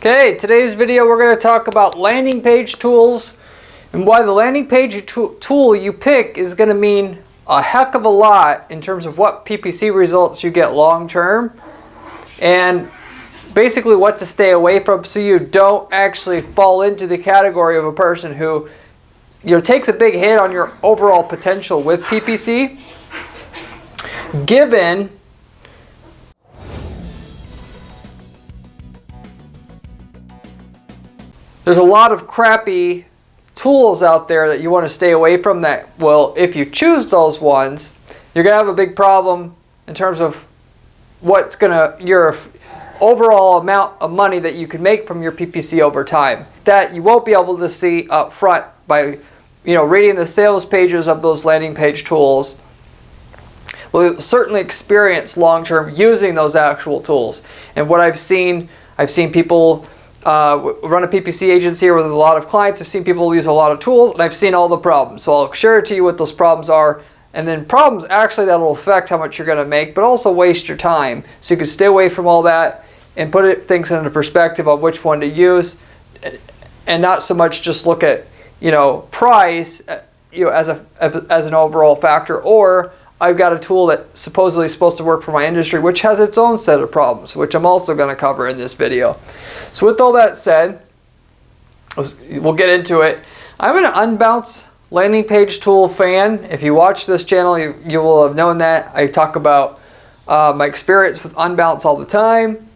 Okay, today's video we're going to talk about landing page tools and why the landing page tool you pick is going to mean a heck of a lot in terms of what PPC results you get long term, and basically what to stay away from so you don't actually fall into the category of a person who takes a big hit on your overall potential with PPC, given there's a lot of crappy tools out there that you want to stay away from that, well, if you choose those ones, you're going to have a big problem in terms of your overall amount of money that you can make from your PPC over time. That you won't be able to see up front by reading the sales pages of those landing page tools. We'll certainly experience long-term using those actual tools. And what I've seen people run a PPC agency with a lot of clients. I've seen people use a lot of tools, and I've seen all the problems. So I'll share to you what those problems are, and then problems actually that will affect how much you're going to make, but also waste your time. So you can stay away from all that and put things into perspective on which one to use, and not so much just look at price as an overall factor, or I've got a tool that supposedly is supposed to work for my industry, which has its own set of problems, which I'm also going to cover in this video. So with all that said, we'll get into it. I'm an Unbounce landing page tool fan. If you watch this channel, you will have known that. I talk about my experience with Unbounce all the time.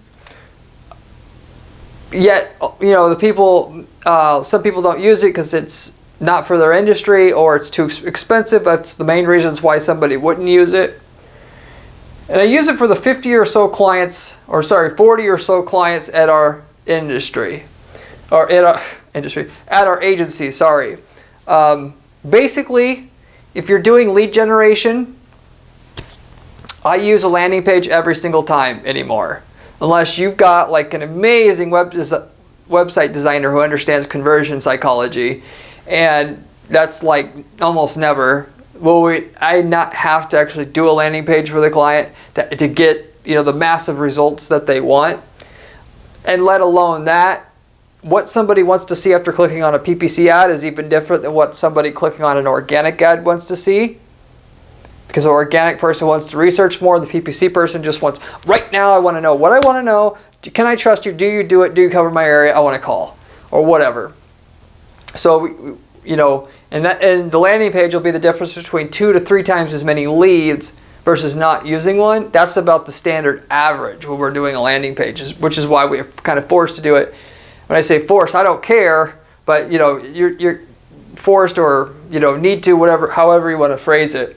Yet, some people don't use it because it's not for their industry or it's too expensive. That's the main reasons why somebody wouldn't use it. And I use it for the 40 or so clients at our industry, or at our agency, sorry. Basically, if you're doing lead generation, I use a landing page every single time anymore. Unless you've got like an amazing website designer who understands conversion psychology. And that's like almost never will I not have to actually do a landing page for the client to get the massive results that they want. And let alone that, what somebody wants to see after clicking on a PPC ad is even different than what somebody clicking on an organic ad wants to see. Because an organic person wants to research more, the PPC person just wants, right now I want to know what I want to know. Can I trust you? Do you do it? Do you cover my area? I want to call, or whatever. So, and the landing page will be the difference between 2 to 3 times as many leads versus not using one. That's about the standard average when we're doing a landing page, which is why we're kind of forced to do it. When I say forced, I don't care, but you're forced or need to, however you want to phrase it.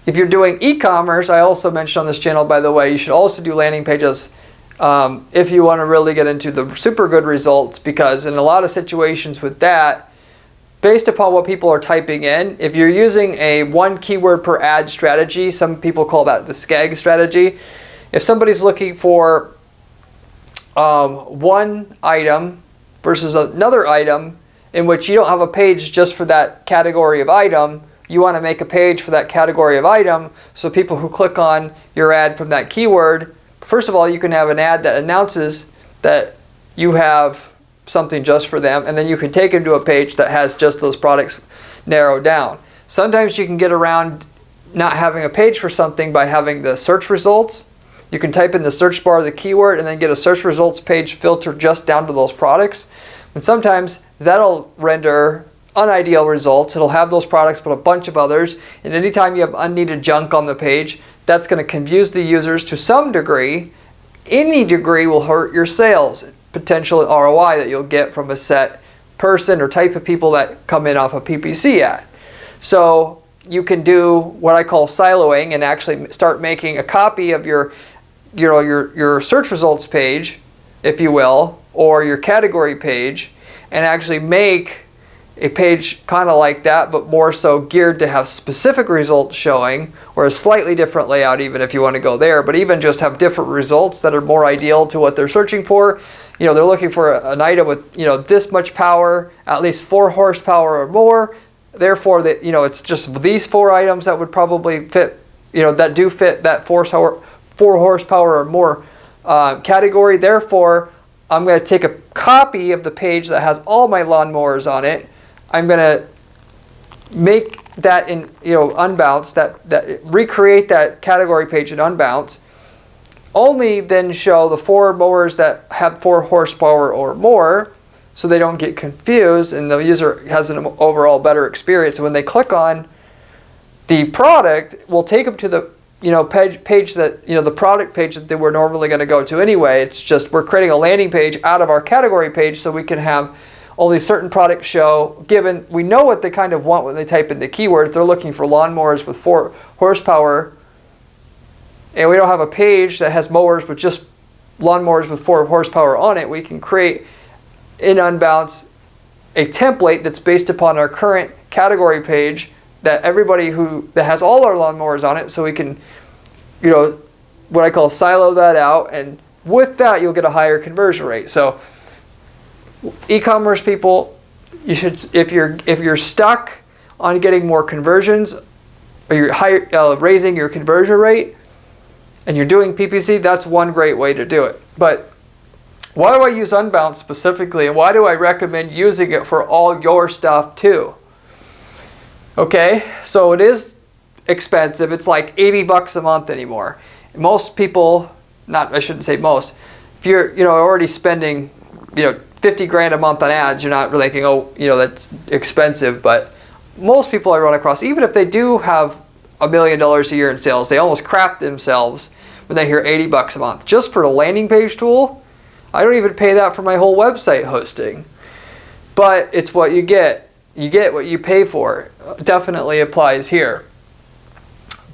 If you're doing e-commerce, I also mentioned on this channel, by the way, you should also do landing pages if you want to really get into the super good results, because in a lot of situations with that, based upon what people are typing in, if you're using a 1 keyword per ad strategy, some people call that the SCAG strategy. If somebody's looking for one item versus another item in which you don't have a page just for that category of item, you want to make a page for that category of item so people who click on your ad from that keyword, first of all, you can have an ad that announces that you have something just for them, and then you can take them to a page that has just those products narrowed down. Sometimes you can get around not having a page for something by having the search results. You can type in the search bar the keyword and then get a search results page filtered just down to those products. And sometimes that'll render unideal results. It'll have those products but a bunch of others, and anytime you have unneeded junk on the page, that's going to confuse the users to some degree. Any degree will hurt your sales, potential ROI that you'll get from a set person or type of people that come in off a PPC ad. So you can do what I call siloing and actually start making a copy of your search results page, if you will, or your category page, and actually make a page kind of like that, but more so geared to have specific results showing, or a slightly different layout even if you want to go there, but even just have different results that are more ideal to what they're searching for. They're looking for an item with this much power, at least 4 horsepower or more. Therefore, that it's just these 4 items that would probably fit, that do fit that 4 horsepower or more category. Therefore, I'm going to take a copy of the page that has all my lawnmowers on it. I'm going to make that in, Unbounce, that recreate that category page in Unbounce. Only then show the 4 mowers that have 4 horsepower or more, so they don't get confused and the user has an overall better experience. And when they click on the product, we'll take them to the page that, the product page that they were normally going to go to anyway. It's just we're creating a landing page out of our category page so we can have only certain products show, given we know what they kind of want when they type in the keyword. If they're looking for lawnmowers with 4 horsepower, and we don't have a page that has mowers with just lawnmowers with 4 horsepower on it, we can create in Unbounce a template that's based upon our current category page that everybody that has all our lawnmowers on it, so we can, what I call silo that out, and with that you'll get a higher conversion rate. So e-commerce people, you should, if you're stuck on getting more conversions, or you're raising your conversion rate, and you're doing PPC, that's one great way to do it. But why do I use Unbounce specifically, and why do I recommend using it for all your stuff too? Okay, so it is expensive. It's like $80 a month anymore. Most people, I shouldn't say most, if you're already spending 50 grand a month on ads, you're not really thinking, that's expensive. But most people I run across, even if they do have $1 million a year in sales, they almost crap themselves when they hear $80 a month. Just for the landing page tool, I don't even pay that for my whole website hosting. But it's what you get. You get what you pay for. Definitely applies here.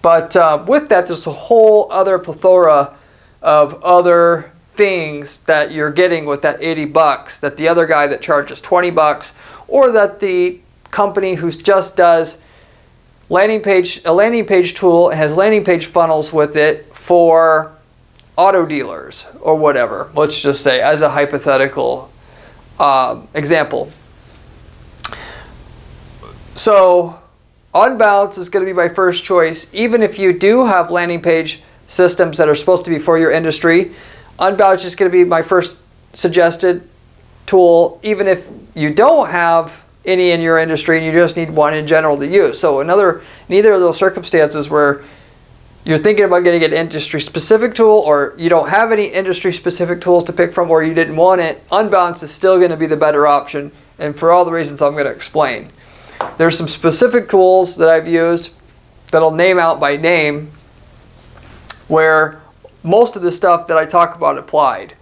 But with that, there's a whole other plethora of other things that you're getting with that $80 that the other guy that charges $20, or that the company who just does a landing page tool and has landing page funnels with it for auto dealers or whatever. Let's just say, as a hypothetical example. So Unbounce is going to be my first choice. Even if you do have landing page systems that are supposed to be for your industry, Unbounce is going to be my first suggested tool, even if you don't have any in your industry and you just need one in general to use. So in either of those circumstances where you're thinking about getting an industry specific tool, or you don't have any industry specific tools to pick from, or you didn't want it, Unbounce is still going to be the better option, and for all the reasons I'm going to explain. There's some specific tools that I've used that I'll name out by name, where most of the stuff that I talk about applied.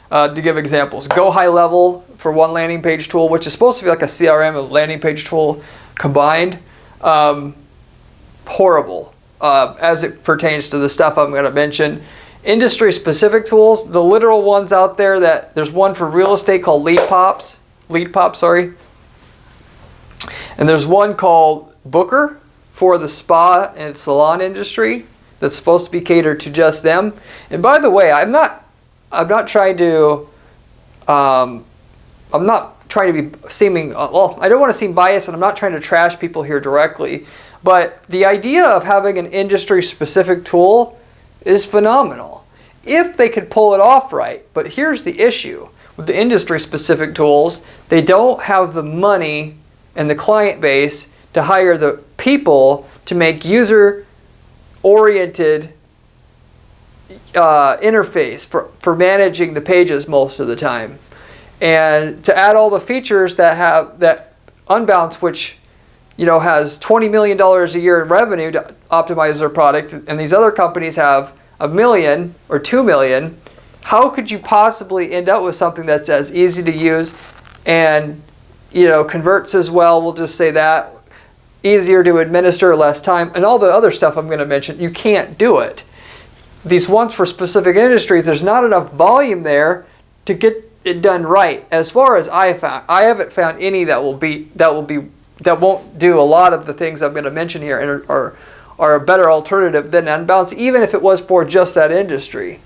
To give examples, Go High Level for one landing page tool, which is supposed to be like a CRM and landing page tool combined. Horrible as it pertains to the stuff I'm going to mention. Industry specific tools, the literal ones out there, that there's one for real estate called LeadPop, and there's one called Booker for the spa and salon industry that's supposed to be catered to just them. And by the way, I'm not trying to be seeming, I don't want to seem biased, and I'm not trying to trash people here directly, but the idea of having an industry specific tool is phenomenal if they could pull it off right. But here's the issue with the industry specific tools: they don't have the money and the client base to hire the people to make user oriented interface for managing the pages most of the time, and to add all the features that Unbounce, which has $20 million a year in revenue to optimize their product, and these other companies have $1 million or $2 million. How could you possibly end up with something that's as easy to use and converts as well? We'll just say that. Easier to administer, less time, and all the other stuff I'm going to mention. You can't do it. These ones for specific industries, there's not enough volume there to get it done right. As far as I haven't found any that won't do a lot of the things I'm going to mention here and are a better alternative than Unbounce, even if it was for just that industry.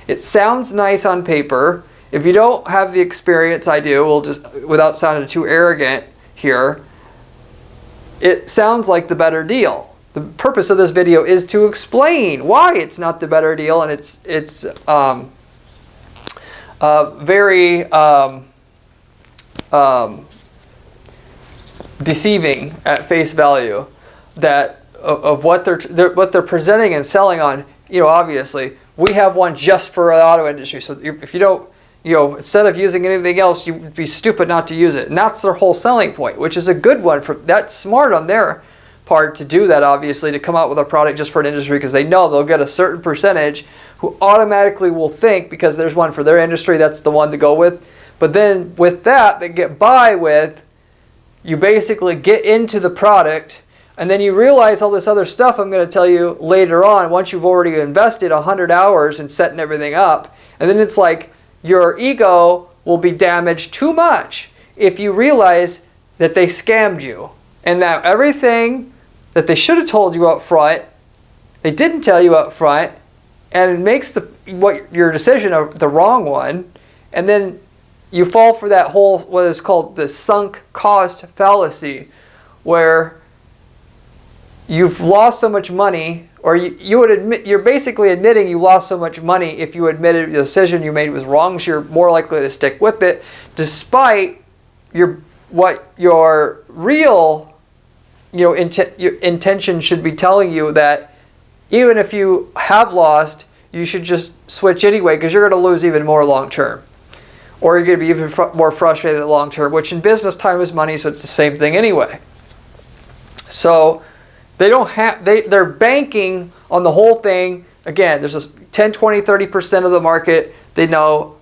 It sounds nice on paper. If you don't have the experience I do, we'll just, without sounding too arrogant here, it sounds like the better deal. The purpose of this video is to explain why it's not the better deal, and it's very deceiving at face value, that of what they're presenting and selling on. Obviously we have one just for the auto industry. So if you don't, instead of using anything else, you'd be stupid not to use it. And that's their whole selling point, which is a good one. That's smart on their part to do that, obviously, to come out with a product just for an industry, because they know they'll get a certain percentage who automatically will think, because there's one for their industry, that's the one to go with. But then with that, they get by with, you basically get into the product, and then you realize all this other stuff I'm going to tell you later on, once you've already invested 100 hours in setting everything up. And then it's like your ego will be damaged too much if you realize that they scammed you, and that everything that they should have told you up front, they didn't tell you up front, and it makes your decision the wrong one. And then you fall for that whole, what is called the sunk cost fallacy, where you've lost so much money, or you would admit, you're basically admitting you lost so much money if you admitted the decision you made was wrong, so you're more likely to stick with it, despite what your real your intention should be telling you, that even if you have lost, you should just switch anyway, because you're going to lose even more long term. Or you're going to be even more frustrated long term, which in business, time is money, so it's the same thing anyway. So they're banking on the whole thing. Again, there's a 10, 20, 30% of the market. They know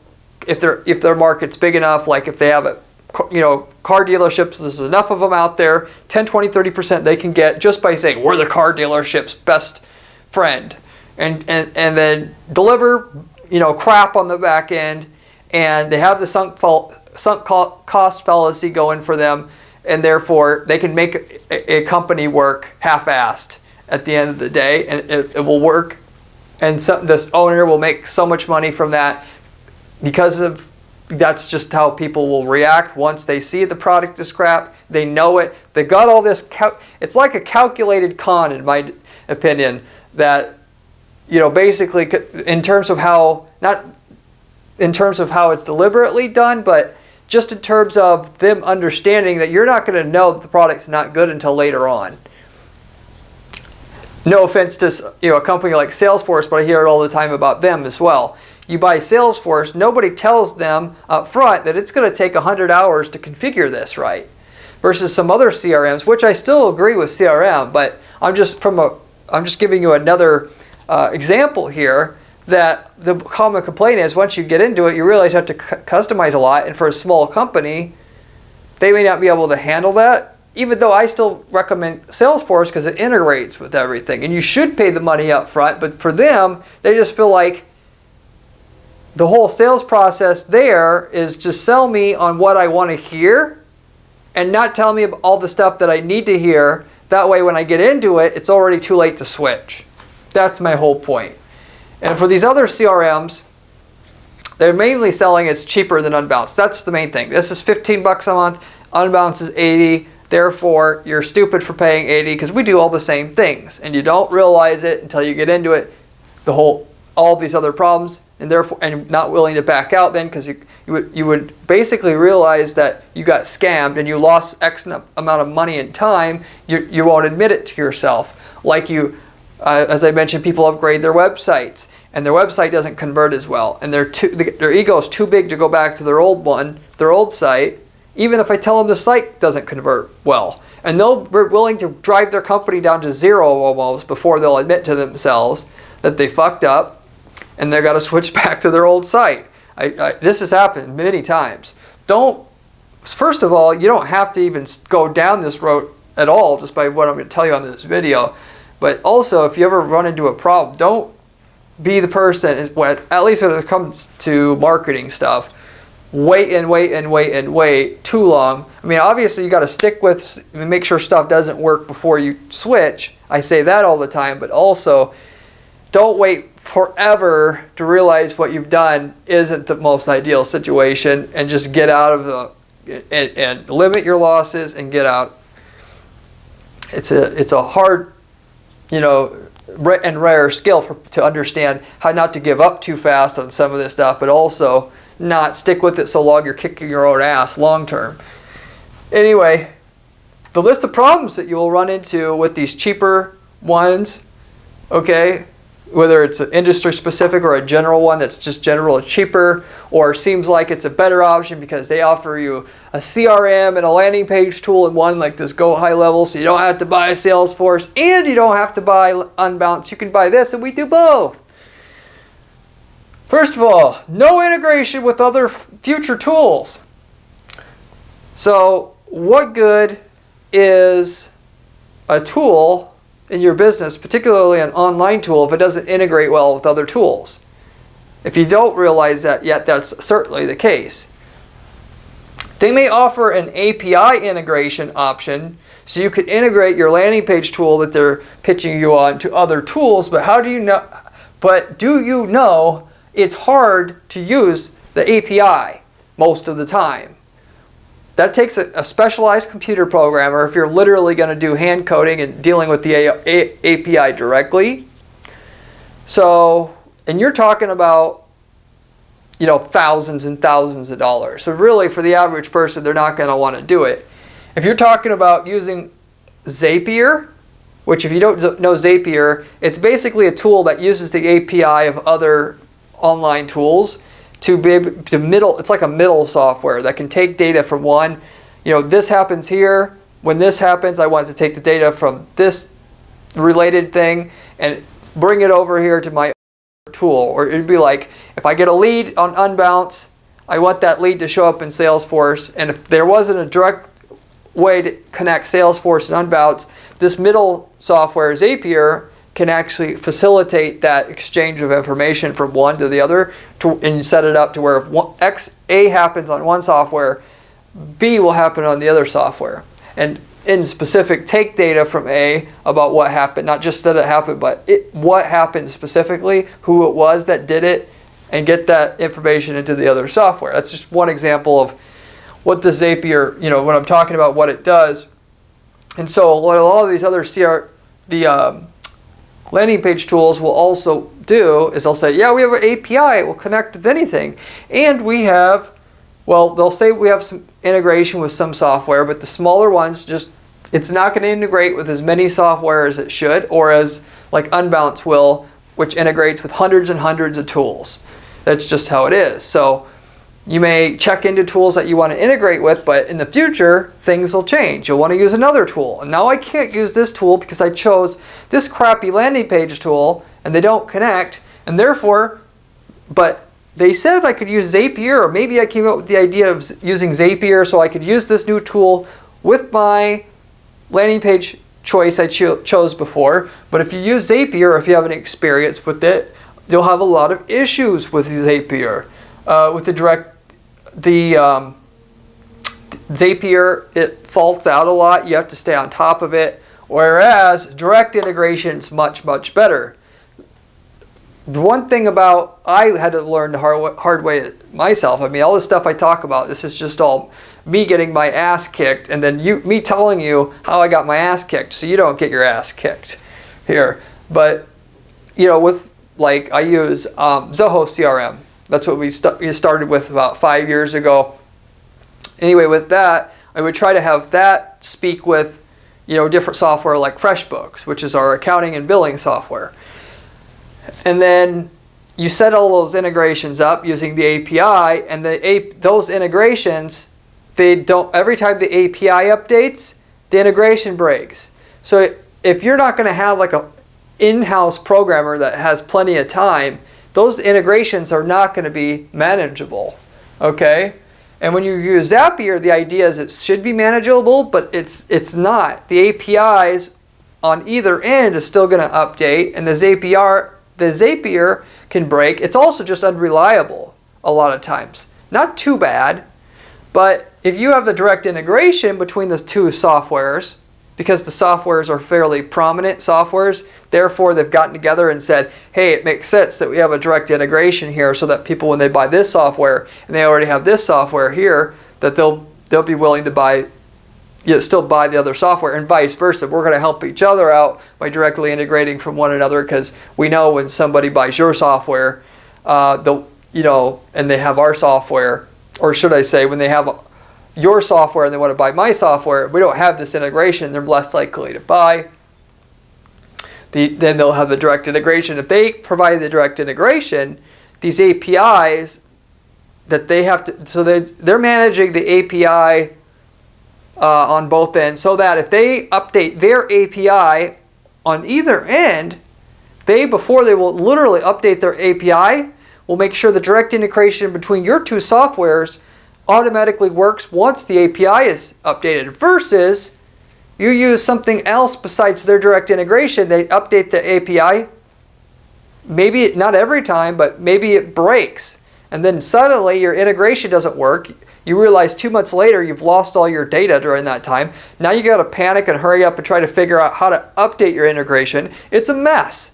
if their market's big enough, like if they have car dealerships, there's enough of them out there, 10, 20, 30% they can get just by saying, we're the car dealership's best friend, and then deliver crap on the back end, and they have the sunk cost fallacy going for them, and therefore they can make a company work half-assed at the end of the day, and it will work, and this owner will make so much money from that, because that's just how people will react once they see the product is crap. They know it. They got all this. It's like a calculated con, in my opinion, that basically in terms of how, not in terms of how it's deliberately done, but just in terms of them understanding that you're not going to know that the product's not good until later on. No offense to a company like Salesforce, but I hear it all the time about them as well. You buy Salesforce, nobody tells them up front that it's going to take 100 hours to configure this right, versus some other CRMs, which I still agree with CRM, but I'm just giving you another example here, that the common complaint is once you get into it, you realize you have to customize a lot, and for a small company, they may not be able to handle that, even though I still recommend Salesforce because it integrates with everything, and you should pay the money up front, but for them, they just feel like the whole sales process there is just sell me on what I want to hear and not tell me all the stuff that I need to hear. That way when I get into it, it's already too late to switch. That's my whole point. And for these other CRMs, they're mainly selling it's cheaper than Unbounce. That's the main thing. This is $15 a month. Unbounce is $80. Therefore, you're stupid for paying $80, because we do all the same things. And you don't realize it until you get into it. All these other problems, and therefore, and not willing to back out then, because you would basically realize that you got scammed and you lost X amount of money and time. You won't admit it to yourself. Like as I mentioned, people upgrade their websites, and their website doesn't convert as well, and their ego is too big to go back to their old site, even if I tell them the site doesn't convert well. And they're willing to drive their company down to zero almost before they'll admit to themselves that they fucked up, and they've got to switch back to their old site. This has happened many times. First of all, you don't have to even go down this road at all just by what I'm going to tell you on this video. But also, if you ever run into a problem, don't be the person, at least when it comes to marketing stuff, wait too long. I mean, obviously you got to stick with and make sure stuff doesn't work before you switch. I say that all the time, but also don't wait forever to realize what you've done isn't the most ideal situation, and just get out of and limit your losses and get out. It's a hard, and rare skill to understand how not to give up too fast on some of this stuff, but also not stick with it so long you're kicking your own ass long term. Anyway, the list of problems that you will run into with these cheaper ones, okay, whether it's an industry specific or a general one that's just generally cheaper, or seems like it's a better option because they offer you a CRM and a landing page tool in one, like this Go High Level, so you don't have to buy Salesforce and you don't have to buy Unbounce. You can buy this, and we do both. First of all, no integration with other future tools. So what good is a tool in your business, particularly an online tool, if it doesn't integrate well with other tools? If you don't realize that yet, that's certainly the case. They may offer an API integration option, so you could integrate your landing page tool that they're pitching you on to other tools, but how do you know? But do you know it's hard to use the API most of the time? That takes a specialized computer programmer if you're literally going to do hand coding and dealing with the API directly. So, and you're talking about, you know, thousands and thousands of dollars. So really, for the average person, they're not going to want to do it. If you're talking about using Zapier, which if you don't know Zapier, it's basically a tool that uses the API of other online tools to be able to it's like a middle software that can take data from one, you know, this happens here, when this happens, I want to take the data from this related thing and bring it over here to my tool. Or it'd be like, if I get a lead on Unbounce, I want that lead to show up in Salesforce, and if there wasn't a direct way to connect Salesforce and Unbounce, this middle software, Zapier, can actually facilitate that exchange of information from one to the other, and set it up to where if A happens on one software, B will happen on the other software. And in specific, take data from A about what happened, not just that it happened, but what happened specifically, who it was that did it, and get that information into the other software. That's just one example of what the Zapier, you know, when I'm talking about what it does. And so what a lot of these other landing page tools will also do is they'll say, yeah, we have an API, it will connect with anything. And we have, well, they'll say we have some integration with some software, but the smaller ones it's not going to integrate with as many software as it should, or as like Unbounce will, which integrates with hundreds and hundreds of tools. That's just how it is. So you may check into tools that you want to integrate with, but in the future, things will change. You'll want to use another tool. And now I can't use this tool because I chose this crappy landing page tool, and they don't connect. And therefore, but they said I could use Zapier, or maybe I came up with the idea of using Zapier so I could use this new tool with my landing page choice I chose before. But if you use Zapier, or if you have any experience with it, you'll have a lot of issues with Zapier. With the Zapier, it faults out a lot. You have to stay on top of it. Whereas direct integration is much, much better. The one thing about, I had to learn the hard way myself. I mean, all this stuff I talk about, this is just all me getting my ass kicked, and then me telling you how I got my ass kicked, so you don't get your ass kicked here. But, you know, with, like, I use Zoho CRM. That's what we started with about 5 years ago. Anyway, with that, I would try to have that speak with, you know, different software like FreshBooks, which is our accounting and billing software. And then you set all those integrations up using the API, and those integrations, they don't. Every time the API updates, the integration breaks. So if you're not going to have like a in-house programmer that has plenty of time, those integrations are not going to be manageable, okay? And when you use Zapier, the idea is it should be manageable, but it's not. The APIs on either end is still going to update, and the Zapier can break. It's also just unreliable a lot of times. Not too bad, but if you have the direct integration between the two softwares, because the softwares are fairly prominent softwares, therefore they've gotten together and said, hey, it makes sense that we have a direct integration here so that people, when they buy this software and they already have this software here, that they'll be willing to buy, still buy the other software, and vice versa. We're going to help each other out by directly integrating from one another, because we know when somebody buys your software, and they have our software, or should I say, when they have your software and they want to buy my software, we don't have this integration, they're less likely to buy. Then they'll have the direct integration. If they provide the direct integration, these APIs that they have to, so they're managing the API on both ends, so that if they update their API on either end, before they will literally update their API, will make sure the direct integration between your two softwares automatically works once the API is updated, versus you use something else besides their direct integration. They update the API, maybe not every time, but maybe it breaks. And then suddenly your integration doesn't work. You realize 2 months later you've lost all your data during that time. Now you got to panic and hurry up and try to figure out how to update your integration. It's a mess.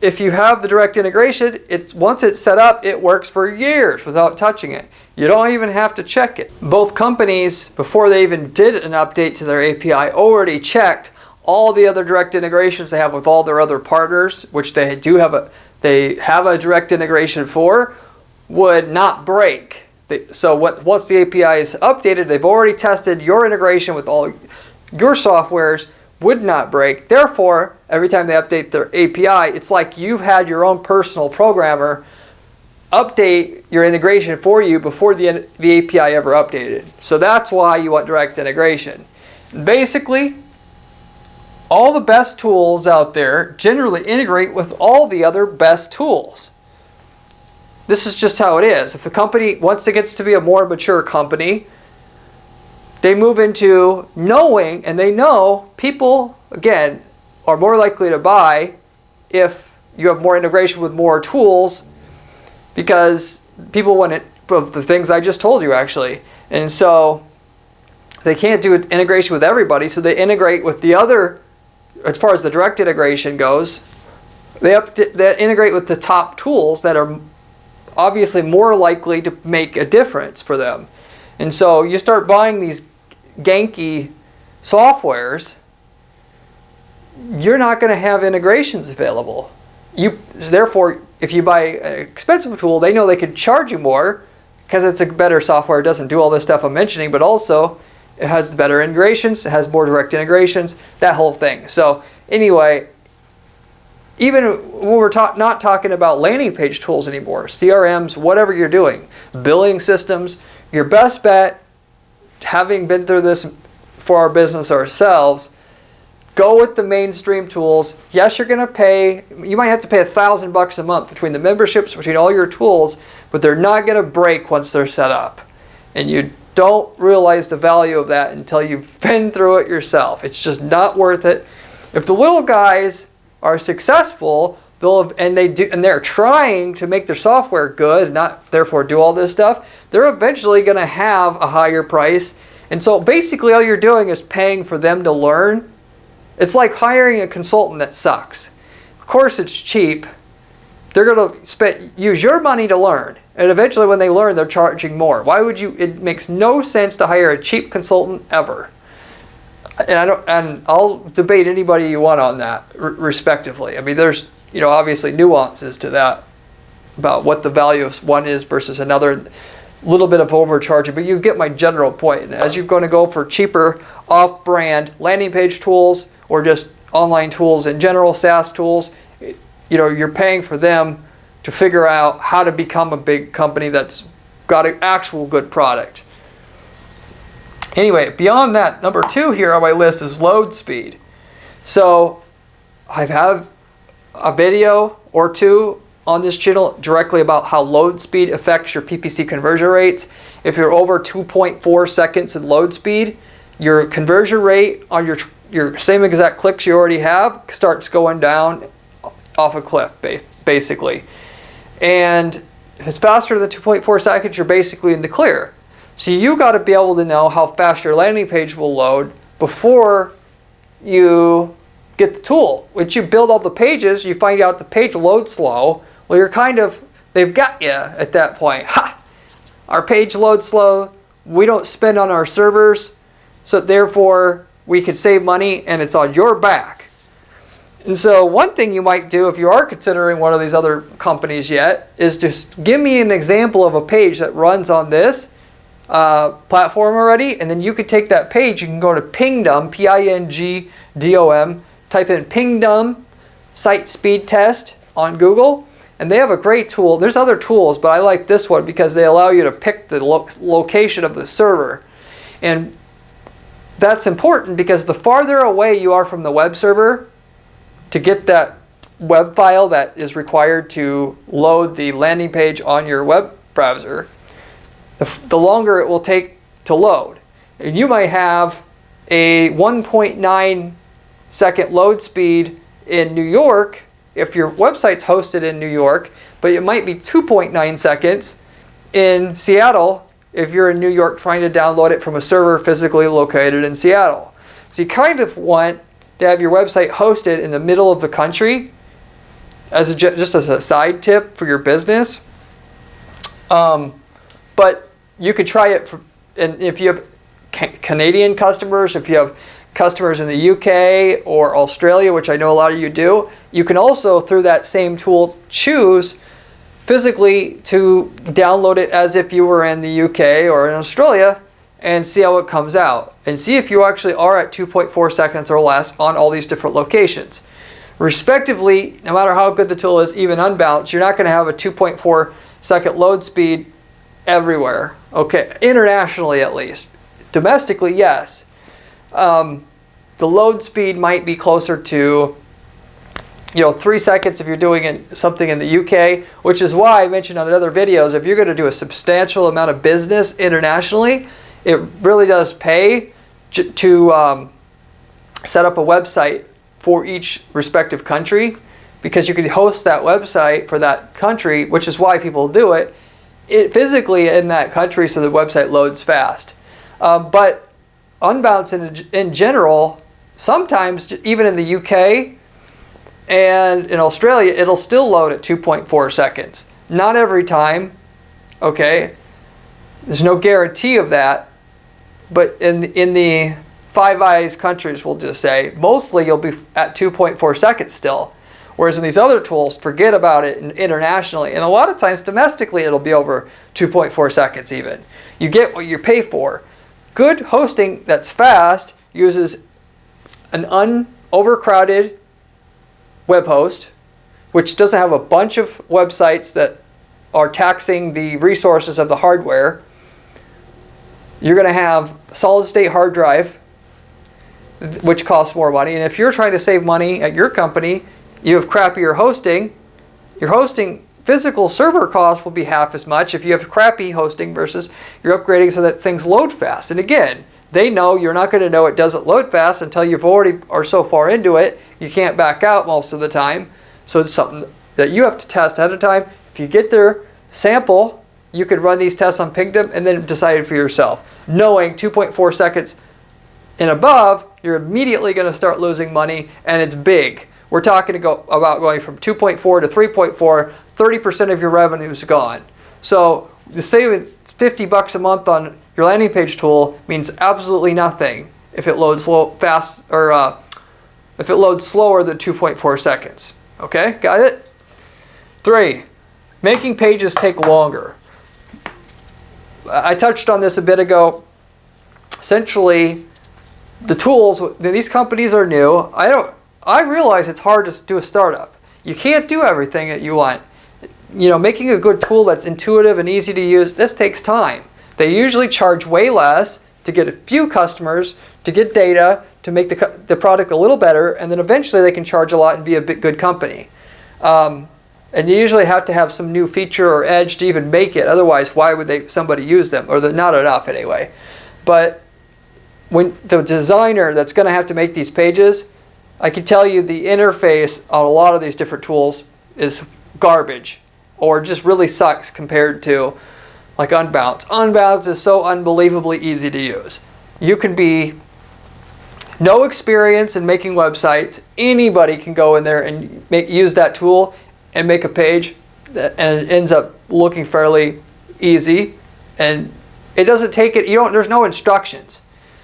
If you have the direct integration, once it's set up, it works for years without touching it. You don't even have to check it. Both companies, before they even did an update to their API, already checked all the other direct integrations they have with all their other partners, which they have a direct integration for, would not break. Once the API is updated, they've already tested your integration with all your softwares, would not break. Therefore, every time they update their API, it's like you've had your own personal programmer update your integration for you before the API ever updated. So that's why you want direct integration. Basically, all the best tools out there generally integrate with all the other best tools. This is just how it is. If the company, once it gets to be a more mature company, they move into knowing, and they know people, again, are more likely to buy if you have more integration with more tools, because people want it, of the things I just told you actually. And so they can't do integration with everybody, so they integrate with the other, as far as the direct integration goes, they integrate with the top tools that are obviously more likely to make a difference for them. And so you start buying these ganky softwares, you're not going to have integrations available. Therefore, if you buy an expensive tool, they know they can charge you more because it's a better software. It doesn't do all this stuff I'm mentioning, but also it has better integrations, it has more direct integrations, that whole thing. So anyway, even when we're not talking about landing page tools anymore, CRMs, whatever you're doing, billing systems, your best bet, having been through this for our business ourselves, go with the mainstream tools. Yes, you're going to pay, you might have to pay $1,000 a month between the memberships, between all your tools, but they're not going to break once they're set up. And you don't realize the value of that until you've been through it yourself. It's just not worth it. If the little guys are successful, they're trying to make their software good and not therefore do all this stuff, they're eventually going to have a higher price. And so basically all you're doing is paying for them to learn. It's like hiring a consultant that sucks. Of course it's cheap. They're going to use your money to learn. And eventually when they learn, they're charging more. Why would you? It makes no sense to hire a cheap consultant ever. And I'll debate anybody you want on that, respectively. I mean, there's obviously nuances to that about what the value of one is versus another. A little bit of overcharging, but you get my general point. And as you're going to go for cheaper off-brand landing page tools or just online tools in general, SaaS tools, you're paying for them to figure out how to become a big company that's got an actual good product. Anyway, beyond that, number 2 here on my list is load speed. So I have a video or 2 on this channel directly about how load speed affects your PPC conversion rates. If you're over 2.4 seconds in load speed, your conversion rate on your same exact clicks you already have starts going down off a cliff, basically. And if it's faster than 2.4 seconds, you're basically in the clear. So you got to be able to know how fast your landing page will load before you get the tool. Once you build all the pages, you find out the page loads slow. Well, they've got you at that point. Ha! Our page loads slow. We don't spend on our servers, so therefore we can save money and it's on your back. And so one thing you might do if you are considering one of these other companies yet is just give me an example of a page that runs on this platform already, and then you could take that page, you can go to Pingdom, Pingdom, type in Pingdom site speed test on Google, and they have a great tool. There's other tools, but I like this one because they allow you to pick the location of the server. And that's important because the farther away you are from the web server to get that web file that is required to load the landing page on your web browser, the longer it will take to load. And you might have a 1.9 second load speed in New York if your website's hosted in New York, but it might be 2.9 seconds in Seattle if you're in New York trying to download it from a server physically located in Seattle. So you kind of want to have your website hosted in the middle of the country as just as a side tip for your business. But you could try it and if you have Canadian customers, if you have customers in the UK or Australia, which I know a lot of you do, you can also, through that same tool, choose physically to download it as if you were in the UK or in Australia and see how it comes out. And see if you actually are at 2.4 seconds or less on all these different locations. Respectively, no matter how good the tool is, even Unbounce, you're not going to have a 2.4 second load speed everywhere. Okay, internationally at least. Domestically, yes. The load speed might be closer to 3 seconds if you're doing something in the UK, which is why I mentioned on other videos, if you're going to do a substantial amount of business internationally, it really does pay to set up a website for each respective country, because you can host that website for that country, which is why people do it physically in that country so the website loads fast. But Unbounce in general, sometimes even in the UK and in Australia, it'll still load at 2.4 seconds. Not every time, okay? There's no guarantee of that, but in the Five Eyes countries, we'll just say, mostly you'll be at 2.4 seconds still. Whereas in these other tools, forget about it internationally. And a lot of times domestically, it'll be over 2.4 seconds even. You get what you pay for. Good hosting that's fast uses an overcrowded web host, which doesn't have a bunch of websites that are taxing the resources of the hardware. You're going to have solid state hard drive, which costs more money. And if you're trying to save money at your company, you have crappier hosting. Your hosting physical server cost will be half as much if you have crappy hosting versus you're upgrading so that things load fast. And again, they know you're not going to know it doesn't load fast until you've already are so far into it, you can't back out most of the time. So it's something that you have to test ahead of time. If you get their sample, you could run these tests on Pingdom and then decide for yourself. Knowing 2.4 seconds and above, you're immediately going to start losing money, and it's big. We're talking about going from 2.4 to 3.4, 30% of your revenue is gone. So saving $50 a month on your landing page tool means absolutely nothing if it loads fast or if it loads slower than 2.4 seconds. Okay, got it? 3, making pages take longer. I touched on this a bit ago. Essentially, the tools, these companies are new. I realize it's hard to do a startup. You can't do everything that you want. Making a good tool that's intuitive and easy to use, this takes time. They usually charge way less to get a few customers, to get data, to make the product a little better, and then eventually they can charge a lot and be a good company. And you usually have to have some new feature or edge to even make it. Otherwise, why would somebody use them? Or not enough anyway. But when the designer that's going to have to make these pages, I can tell you the interface on a lot of these different tools is garbage or just really sucks compared to like Unbounce. Unbounce is so unbelievably easy to use. You can be no experience in making websites. Anybody can go in there and use that tool and make a page and it ends up looking fairly easy. And it doesn't take it, there's no instructions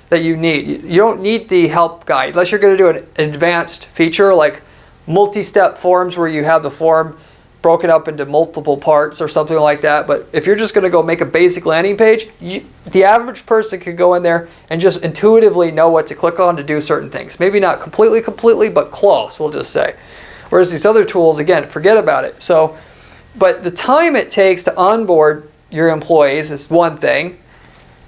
that you need. You don't need the help guide unless you're going to do an advanced feature like multi-step forms where you have the form broken up into multiple parts or something like that. But if you're just going to go make a basic landing page, the average person could go in there and just intuitively know what to click on to do certain things. Maybe not completely, but close, we'll just say. Whereas these other tools, again, forget about it. So, but the time it takes to onboard your employees is one thing.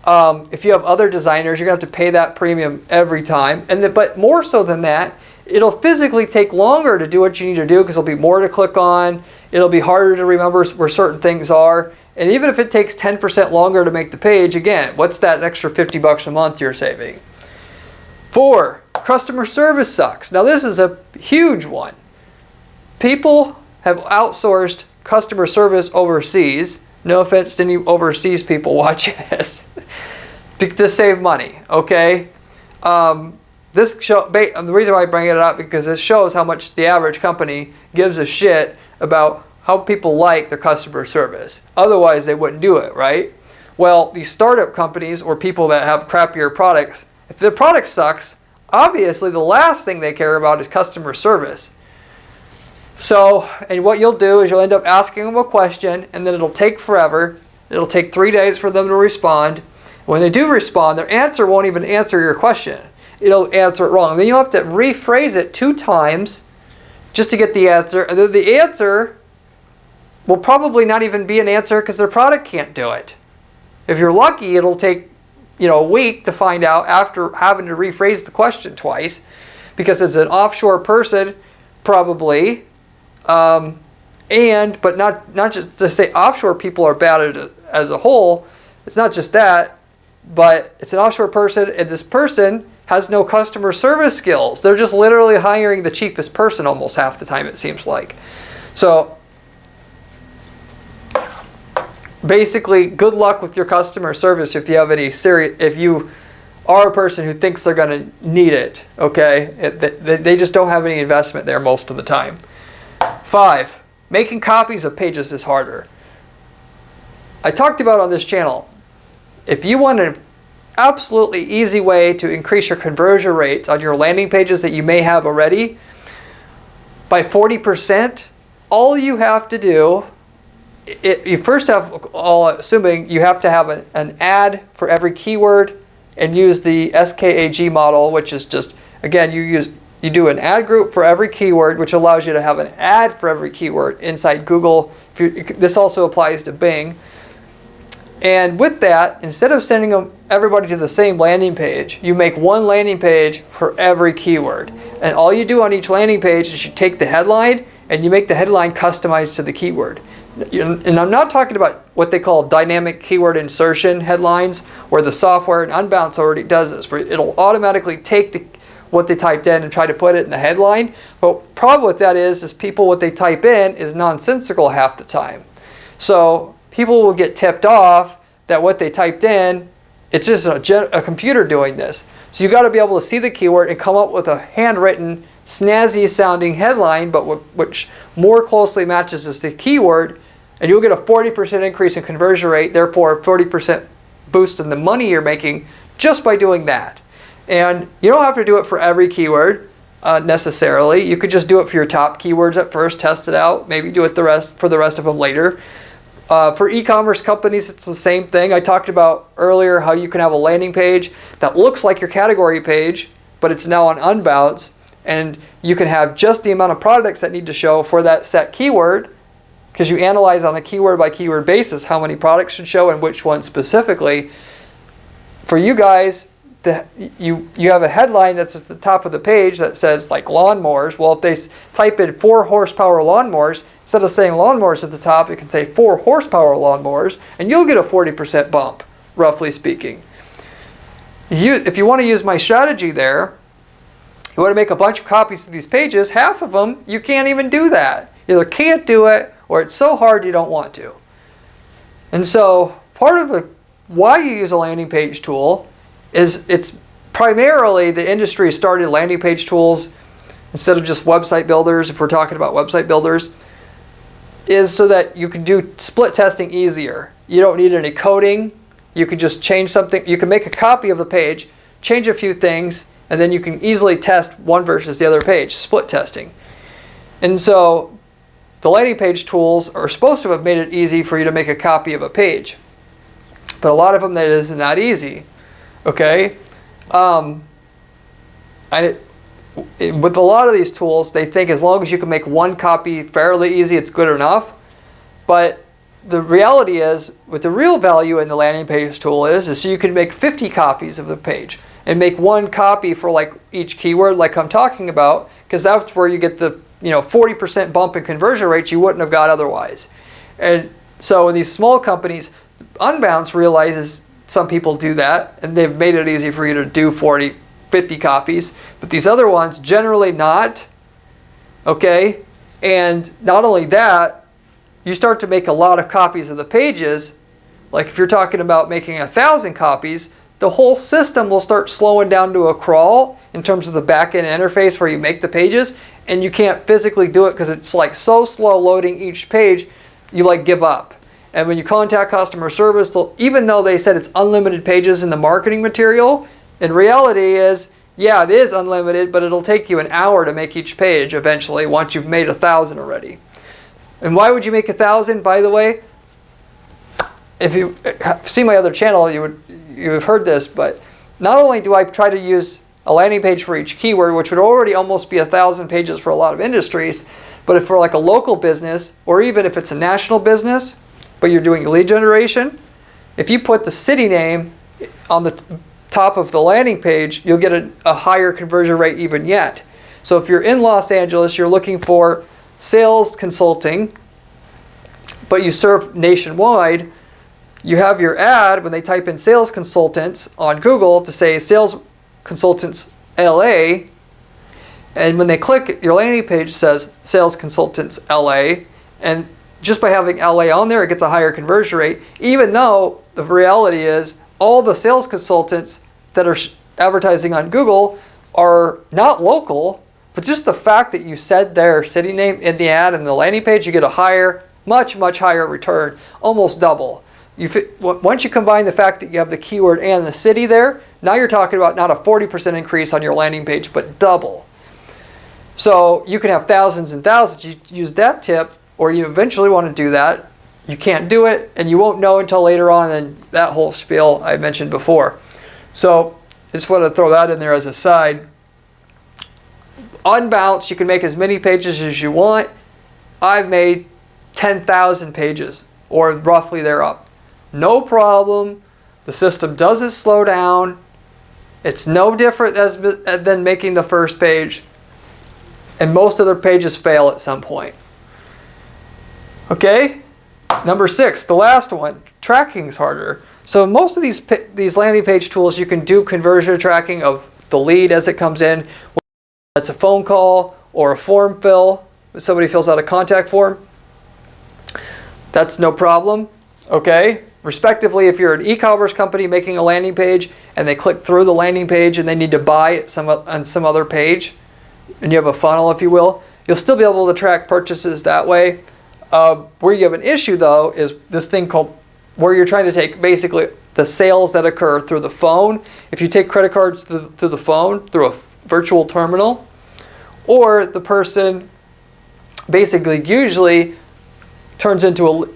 If you have other designers, you're going to have to pay that premium every time. But more so than that, it'll physically take longer to do what you need to do because there'll be more to click on. It'll be harder to remember where certain things are. And even if it takes 10% longer to make the page, again, what's that extra $50 a month you're saving? 4, customer service sucks. Now this is a huge one. People have outsourced customer service overseas. No offense to any overseas people watching this. To save money, okay? The reason why I bring it up because it shows how much the average company gives a shit about how people like their customer service. Otherwise, they wouldn't do it, right? Well, these startup companies or people that have crappier products, if their product sucks, obviously the last thing they care about is customer service. So, and what you'll do is you'll end up asking them a question and then it'll take forever. It'll take 3 days for them to respond. When they do respond, their answer won't even answer your question. It'll answer it wrong. Then you'll have to rephrase it 2 times just to get the answer. And then the answer will probably not even be an answer because their product can't do it. If you're lucky, it'll take a week to find out after having to rephrase the question twice because it's an offshore person probably. But not just to say offshore people are bad at it as a whole. It's not just that, but it's an offshore person and this person has no customer service skills. They're just literally hiring the cheapest person almost half the time, it seems like. So basically, good luck with your customer service if you have if you are a person who thinks they're going to need it, okay? They just don't have any investment there most of the time. 5, making copies of pages is harder. I talked about on this channel, if you want an absolutely easy way to increase your conversion rates on your landing pages that you may have already by 40%, all you have to do, you first have, assuming you have to have an ad for every keyword and use the SKAG model, which is just, again, you do an ad group for every keyword, which allows you to have an ad for every keyword inside Google. This also applies to Bing. And with that, instead of sending everybody to the same landing page, you make one landing page for every keyword. And all you do on each landing page is you take the headline and you make the headline customized to the keyword. And I'm not talking about what they call dynamic keyword insertion headlines, where the software in Unbounce already does this, where it'll automatically take what they typed in and try to put it in the headline. But the problem with that is people, what they type in is nonsensical half the time. So people will get tipped off that what they typed in, it's just a computer doing this. So you got to be able to see the keyword and come up with a handwritten, snazzy sounding headline, but which more closely matches the keyword, and you'll get a 40% increase in conversion rate, therefore a 40% boost in the money you're making just by doing that. And you don't have to do it for every keyword necessarily. You could just do it for your top keywords at first, test it out, maybe do it for the rest of them later. For e-commerce companies, it's the same thing. I talked about earlier how you can have a landing page that looks like your category page, but it's now on Unbounce, and you can have just the amount of products that need to show for that set keyword, because you analyze on a keyword by keyword basis how many products should show and which ones specifically. For you guys, you have a headline that's at the top of the page that says like lawnmowers. Well, if they type in 4 horsepower lawnmowers, instead of saying lawnmowers at the top, it can say 4 horsepower lawnmowers, and you'll get a 40% bump, roughly speaking. If you want to use my strategy there, you want to make a bunch of copies of these pages, half of them, you can't even do that. You either can't do it, or it's so hard you don't want to. And so part of why you use a landing page tool is it's primarily the industry started landing page tools instead of just website builders, if we're talking about website builders, is so that you can do split testing easier. You don't need any coding. You can just change something. You can make a copy of the page, change a few things, and then you can easily test one versus the other page, split testing. And so the landing page tools are supposed to have made it easy for you to make a copy of a page. But a lot of them, that is not easy. Okay? With a lot of these tools, they think as long as you can make one copy fairly easy, it's good enough. But the reality is, what the real value in the landing page tool is so you can make 50 copies of the page and make one copy for like each keyword like I'm talking about, because that's where you get the 40% bump in conversion rates you wouldn't have got otherwise. And so in these small companies, Unbounce realizes some people do that, and they've made it easy for you to do 40, 50 copies. But these other ones, generally not. Okay? And not only that, you start to make a lot of copies of the pages. Like if you're talking about making 1,000 copies, the whole system will start slowing down to a crawl in terms of the back-end interface where you make the pages, and you can't physically do it because it's like so slow loading each page, you like give up. And when you contact customer service, even though they said it's unlimited pages in the marketing material, in reality is, yeah, it is unlimited, but it'll take you an hour to make each page eventually once you've made 1,000 already. And why would you make 1,000, by the way? If you see my other channel, you have heard this, but not only do I try to use a landing page for each keyword, which would already almost be 1,000 pages for a lot of industries, but if for like a local business, or even if it's a national business, but you're doing lead generation, if you put the city name on the top of the landing page, you'll get a higher conversion rate even yet. So if you're in Los Angeles, you're looking for sales consulting, but you serve nationwide, you have your ad when they type in sales consultants on Google to say sales consultants LA, and when they click, your landing page says sales consultants LA, and just by having LA on there, it gets a higher conversion rate, even though the reality is all the sales consultants that are advertising on Google are not local, but just the fact that you said their city name in the ad and the landing page, you get a higher, much, much higher return, almost double. Once you combine the fact that you have the keyword and the city there, now you're talking about not a 40% increase on your landing page, but double. So you can have thousands and thousands. You use that tip, or you eventually want to do that. You can't do it, and you won't know until later on, and that whole spiel I mentioned before. So I just want to throw that in there as a side. Unbounce, you can make as many pages as you want. I've made 10,000 pages, or roughly they're up. No problem. The system doesn't slow down. It's no different than making the first page. And most of their pages fail at some point. Okay? Number 6, the last one, tracking's harder. So most of these landing page tools, you can do conversion tracking of the lead as it comes in. That's a phone call or a form fill. If somebody fills out a contact form, that's no problem. Okay? Respectively, if you're an e-commerce company making a landing page and they click through the landing page and they need to buy on some other page, and you have a funnel, if you will, you'll still be able to track purchases that way. Where you have an issue, though, is this thing called where you're trying to take basically the sales that occur through the phone. If you take credit cards through the phone, through a virtual terminal, or the person basically usually turns into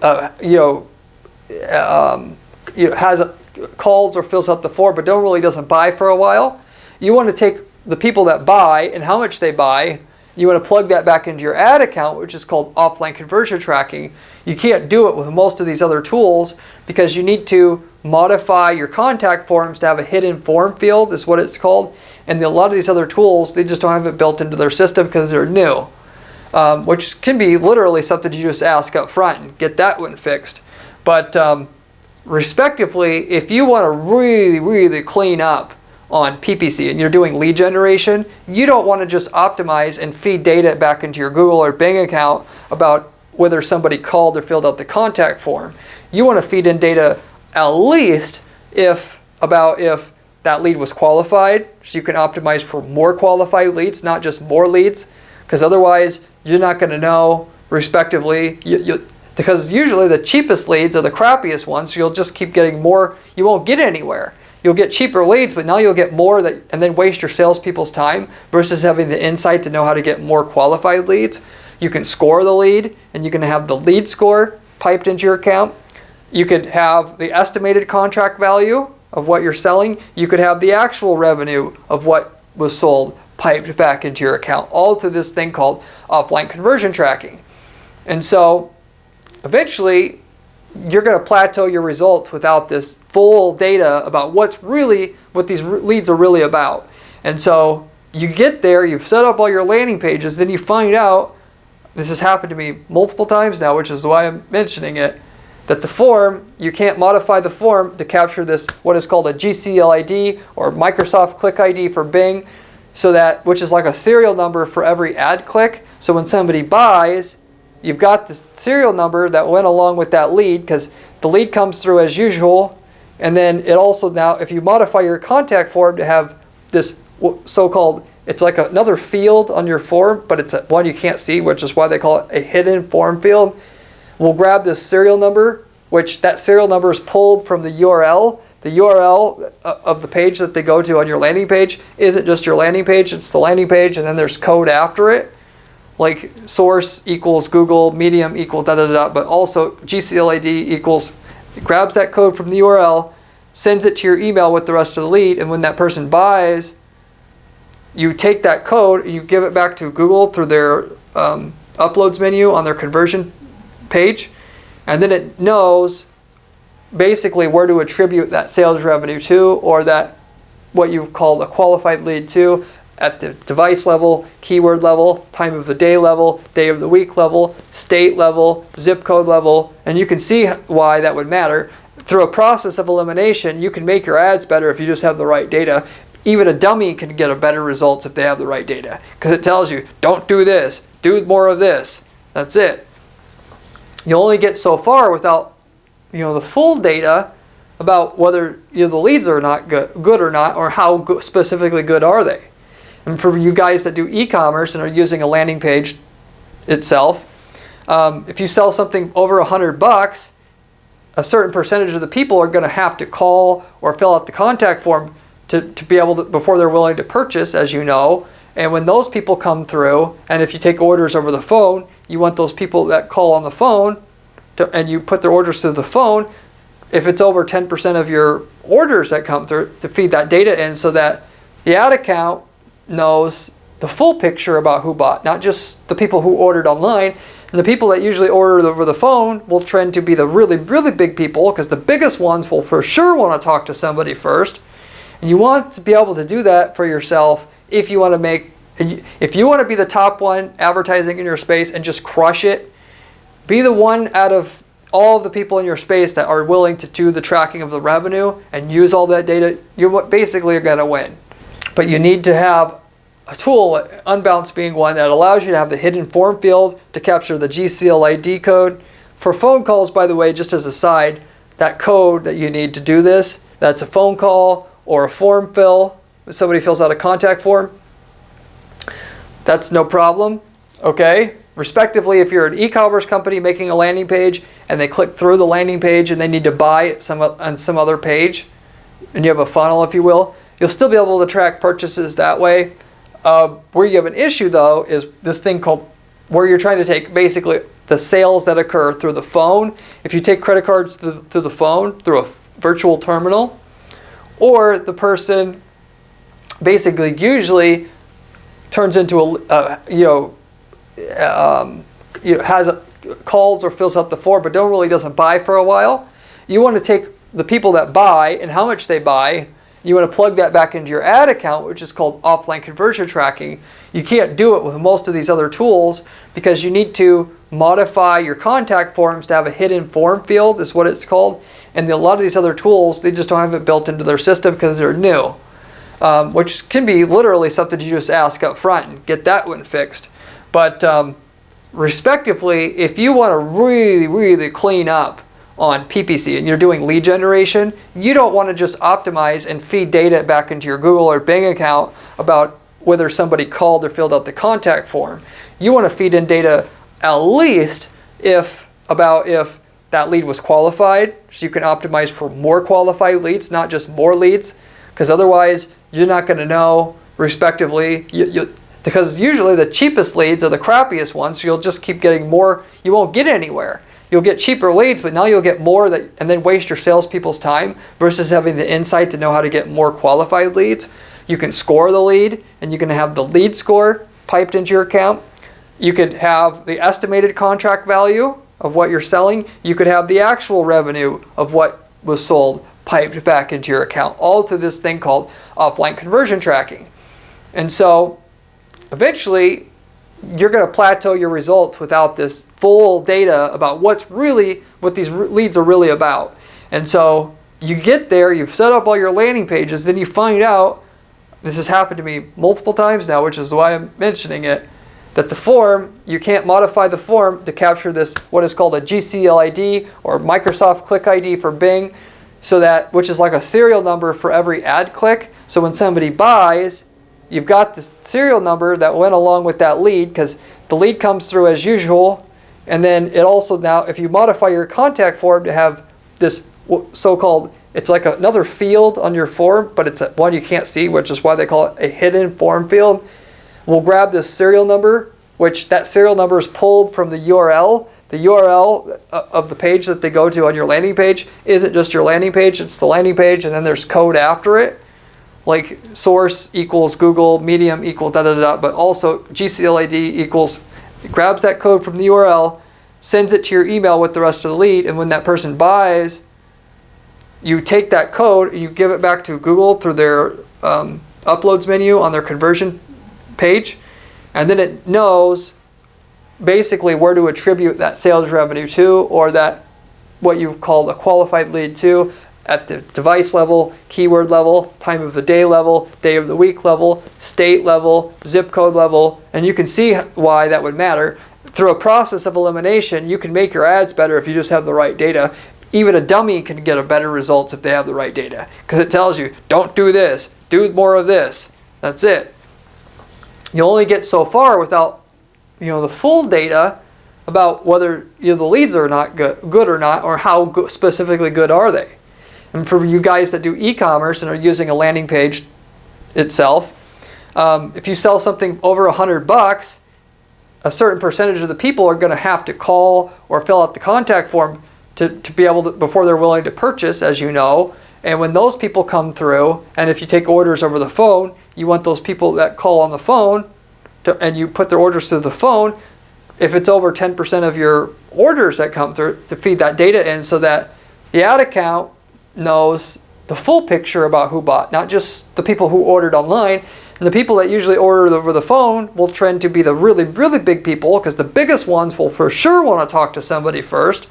has calls or fills out the form, but doesn't buy for a while. You want to take the people that buy and how much they buy. You want to plug that back into your ad account, which is called offline conversion tracking. You can't do it with most of these other tools because you need to modify your contact forms to have a hidden form field, is what it's called. And a lot of these other tools, they just don't have it built into their system because they're new, which can be literally something you just ask up front and get that one fixed. But respectively, if you want to really, really clean up on PPC and you're doing lead generation, you don't want to just optimize and feed data back into your Google or Bing account about whether somebody called or filled out the contact form. You want to feed in data at least if that lead was qualified, so you can optimize for more qualified leads, not just more leads, because otherwise you're not going to know respectively. Because usually the cheapest leads are the crappiest ones, so you'll just keep getting more. You won't get anywhere. You'll get cheaper leads, but now you'll get more and then waste your salespeople's time versus having the insight to know how to get more qualified leads. You can score the lead, and you can have the lead score piped into your account. You could have the estimated contract value of what you're selling. You could have the actual revenue of what was sold piped back into your account, all through this thing called offline conversion tracking. And so eventually you're going to plateau your results without this full data about what these leads are really about. And so you get there, you've set up all your landing pages, then you find out, this has happened to me multiple times now, which is why I'm mentioning it, that the form, you can't modify the form to capture this, what is called a GCLID or Microsoft Click ID for Bing, which is like a serial number for every ad click. So when somebody buys, you've got the serial number that went along with that lead, because the lead comes through as usual. And then it also now, if you modify your contact form to have this so-called, it's like another field on your form, but it's one you can't see, which is why they call it a hidden form field. We'll grab this serial number, which that serial number is pulled from the URL. The URL of the page that they go to on your landing page isn't just your landing page, it's the landing page, and then there's code after it. Like source equals Google, medium equals da-da-da-da, but also GCLID equals, it grabs that code from the URL, sends it to your email with the rest of the lead, and when that person buys, you take that code and you give it back to Google through their uploads menu on their conversion page, and then it knows basically where to attribute that sales revenue to, or that what you call a qualified lead to, at the device level, keyword level, time of the day level, day of the week level, state level, zip code level, and you can see why that would matter. Through a process of elimination, you can make your ads better if you just have the right data. Even a dummy can get a better results if they have the right data, because it tells you, don't do this, do more of this. That's it. You only get so far without the full data about whether the leads are not good or not, or how specifically good are they. And for you guys that do e-commerce and are using a landing page itself, if you sell something over $100, a certain percentage of the people are going to have to call or fill out the contact form to be able to, before they're willing to purchase, as you know. And when those people come through, and if you take orders over the phone, you want those people that call on the phone, and you put their orders through the phone, if it's over 10% of your orders that come through, to feed that data in so that the ad account knows the full picture about who bought, not just the people who ordered online. And the people that usually order over the phone will trend to be the really, really big people, because the biggest ones will for sure want to talk to somebody first. And you want to be able to do that for yourself if you want to be the top one advertising in your space and just crush it. Be the one out of all of the people in your space that are willing to do the tracking of the revenue and use all that data. You basically are going to win. But you need to have a tool, Unbounce being one, that allows you to have the hidden form field to capture the GCLID code. For phone calls, by the way, just as a side, that code that you need to do this, that's a phone call or a form fill. If somebody fills out a contact form, that's no problem, okay? Respectively, if you're an e-commerce company making a landing page and they click through the landing page and they need to buy on some other page, and you have a funnel, if you will, you'll still be able to track purchases that way. Where you have an issue, though, is this thing called, where you're trying to take basically the sales that occur through the phone. If you take credit cards through the phone, through a virtual terminal, or the person basically usually turns into calls or fills out the form, but doesn't buy for a while. You want to take the people that buy and how much they buy. You want to plug that back into your ad account, which is called offline conversion tracking. You can't do it with most of these other tools because you need to modify your contact forms to have a hidden form field, is what it's called. And a lot of these other tools, they just don't have it built into their system because they're new, which can be literally something you just ask up front and get that one fixed. But respectively, if you want to really, really clean up on PPC and you're doing lead generation, you don't want to just optimize and feed data back into your Google or Bing account about whether somebody called or filled out the contact form. You want to feed in data at least if that lead was qualified, so you can optimize for more qualified leads, not just more leads, because otherwise you're not going to know respectively. Because usually the cheapest leads are the crappiest ones, so you'll just keep getting more. You won't get anywhere. You'll get cheaper leads, but now you'll get more and then waste your salespeople's time versus having the insight to know how to get more qualified leads. You can score the lead, and you can have the lead score piped into your account. You could have the estimated contract value of what you're selling. You could have the actual revenue of what was sold piped back into your account, all through this thing called offline conversion tracking. And so eventually you're going to plateau your results without this full data about what these leads are really about. And so you get there, you've set up all your landing pages, then you find out, this has happened to me multiple times now, which is why I'm mentioning it, that the form, you can't modify the form to capture this, what is called a GCLID or Microsoft Click ID for Bing, which is like a serial number for every ad click. So when somebody buys, you've got the serial number that went along with that lead, because the lead comes through as usual. And then it also now, if you modify your contact form to have this so-called, it's like another field on your form, but it's one you can't see, which is why they call it a hidden form field. We'll grab this serial number, which that serial number is pulled from the URL. The URL of the page that they go to on your landing page isn't just your landing page, it's the landing page, and then there's code after it. Like source equals Google, medium equals da-da-da-da, but also GCLID equals, it grabs that code from the URL, sends it to your email with the rest of the lead, and when that person buys, you take that code and you give it back to Google through their uploads menu on their conversion page, and then it knows basically where to attribute that sales revenue to, or that what you call a qualified lead to, at the device level, keyword level, time of the day level, day of the week level, state level, zip code level, and you can see why that would matter. Through a process of elimination, you can make your ads better if you just have the right data. Even a dummy can get a better results if they have the right data, because it tells you, don't do this, do more of this. That's it. You only get so far without the full data about whether the leads are not good or not, or how specifically good are they. And for you guys that do e-commerce and are using a landing page itself, if you sell something over $100, a certain percentage of the people are going to have to call or fill out the contact form to be able to, before they're willing to purchase, as you know. And when those people come through, and if you take orders over the phone, you want those people that call on the phone and you put their orders through the phone, if it's over 10% of your orders that come through, to feed that data in so that the ad account knows the full picture about who bought, not just the people who ordered online. And the people that usually order over the phone will trend to be the really, really big people, because the biggest ones will for sure want to talk to somebody first.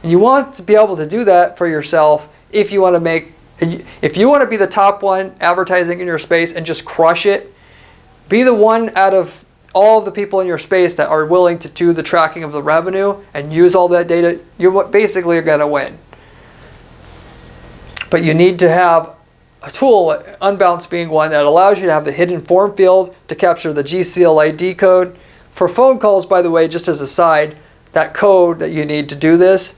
And you want to be able to do that for yourself if you want to be the top one advertising in your space and just crush it. Be the one out of all the people in your space that are willing to do the tracking of the revenue and use all that data. You basically are going to win. But you need to have a tool, Unbounce being one, that allows you to have the hidden form field to capture the GCLID code. For phone calls, by the way, just as a side, that code that you need to do this,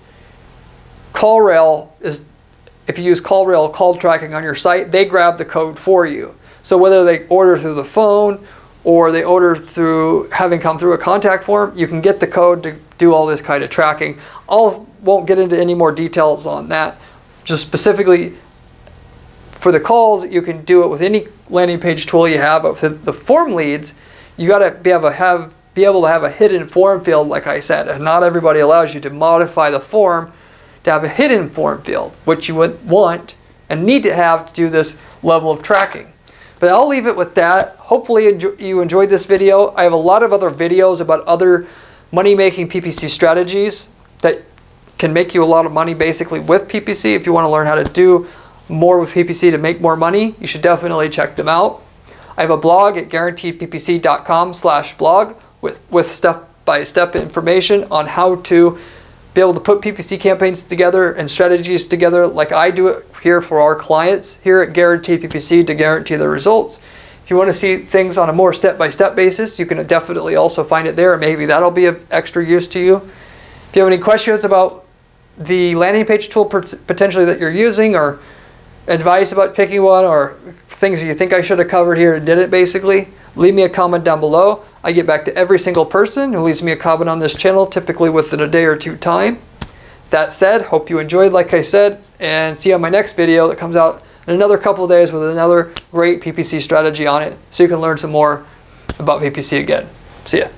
callrail is, if you use callrail call tracking on your site, they grab the code for you. So whether they order through the phone or they order through having come through a contact form, you can get the code to do all this kind of tracking. I won't get into any more details on that. Just specifically for the calls, you can do it with any landing page tool you have. But for the form leads, you got to be able to have a hidden form field, like I said. And not everybody allows you to modify the form to have a hidden form field, which you would want and need to have to do this level of tracking. But I'll leave it with that. Hopefully you enjoyed this video. I have a lot of other videos about other money-making PPC strategies that can make you a lot of money basically with PPC. If you want to learn how to do more with PPC to make more money, you should definitely check them out. I have a blog at guaranteedppc.com/blog with step-by-step information on how to be able to put PPC campaigns together and strategies together like I do it here for our clients here at Guaranteed PPC to guarantee the results. If you want to see things on a more step-by-step basis, you can definitely also find it there. Maybe that'll be of extra use to you. If you have any questions about the landing page tool potentially that you're using, or advice about picking one, or things you think I should have covered here and didn't basically, leave me a comment down below. I get back to every single person who leaves me a comment on this channel, typically within a day or two time. That said, hope you enjoyed, like I said, and see you on my next video that comes out in another couple of days with another great PPC strategy on it, so you can learn some more about PPC again. See ya.